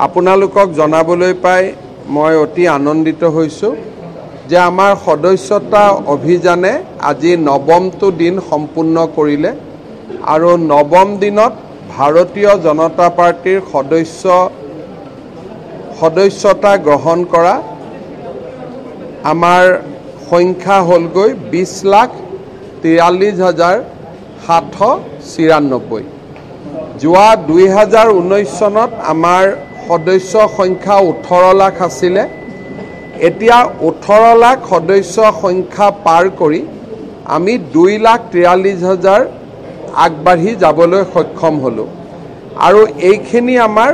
আপোনালোকক জনাবলৈ পাই মই অতি আনন্দিত হৈছোঁ যে আমাৰ সদস্যতা অভিযানে আজি ৯টো দিন সম্পূৰ্ণ কৰিলে আৰু ৯ম দিনত ভাৰতীয় জনতা পাৰ্টিৰ সদস্যতা গ্ৰহণ কৰা আমাৰ সংখ্যা হ'লগৈ ২০,৪৩,৭৯৪। যোৱা ২০১৯ চনত আমাৰ সদস্য সংখ্যা ১৮ লাখ আছিলে। এতিয়া ১৮ লাখ সদস্য সংখ্যা পাৰ কৰি আমি ২,৪৩,০০০ আগবাঢ়ি যাবলৈ সক্ষম হ'লোঁ আৰু এইখিনি আমাৰ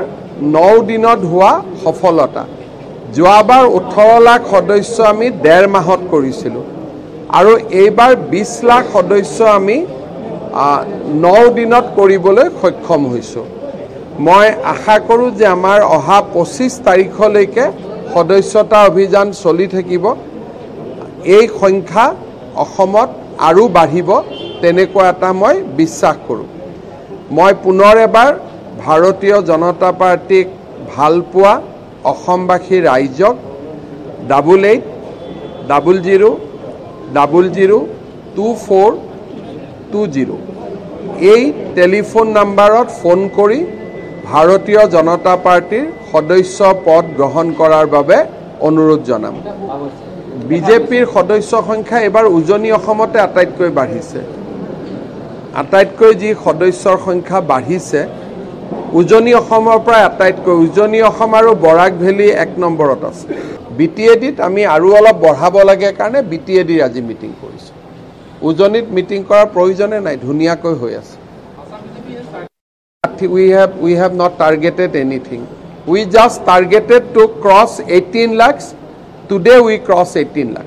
৯ দিনত হোৱা সফলতা। যোৱাবাৰ ১৮ লাখ সদস্য আমি ১.৫ মাহত কৰিছিলোঁ আৰু এইবাৰ ২০ লাখ সদস্য আমি ৯ দিনত কৰিবলৈ সক্ষম হৈছোঁ। মই আশা কৰোঁ যে আমাৰ অহা ২৫ তাৰিখলৈকে সদস্যতা অভিযান চলি থাকিব। এই সংখ্যা অসমত আৰু বাঢ়িব তেনেকুৱা এটা মই বিশ্বাস কৰোঁ। মই পুনৰ এবাৰ ভাৰতীয় জনতা পাৰ্টিক ভালপোৱা অসমবাসী ৰাইজক 8800002420 এই টেলিফোন নাম্বাৰত ফোন কৰি ভাৰতীয় জনতা পাৰ্টিৰ সদস্য পদ গ্ৰহণ কৰাৰ বাবে অনুৰোধ জনাম। বিজেপিৰ সদস্য সংখ্যা এবাৰ উজনি অসমতে আটাইতকৈ বাঢ়িছে। আটাইতকৈ যি সদস্যৰ সংখ্যা বাঢ়িছে উজনি অসমৰ পৰা আটাইতকৈ। উজনি অসম আৰু বৰাক ভেলী ১ নম্বৰত আছে। BTADত আমি আৰু অলপ বঢ়াব লাগে কাৰণে BTADৰ আজি মিটিং কৰিছোঁ। উজনিত মিটিং কৰাৰ প্ৰয়োজনে নাই, ধুনীয়াকৈ হৈ আছে। We have not targeted anything. We just targeted to cross 18 lakhs. Today we cross 18 lakhs.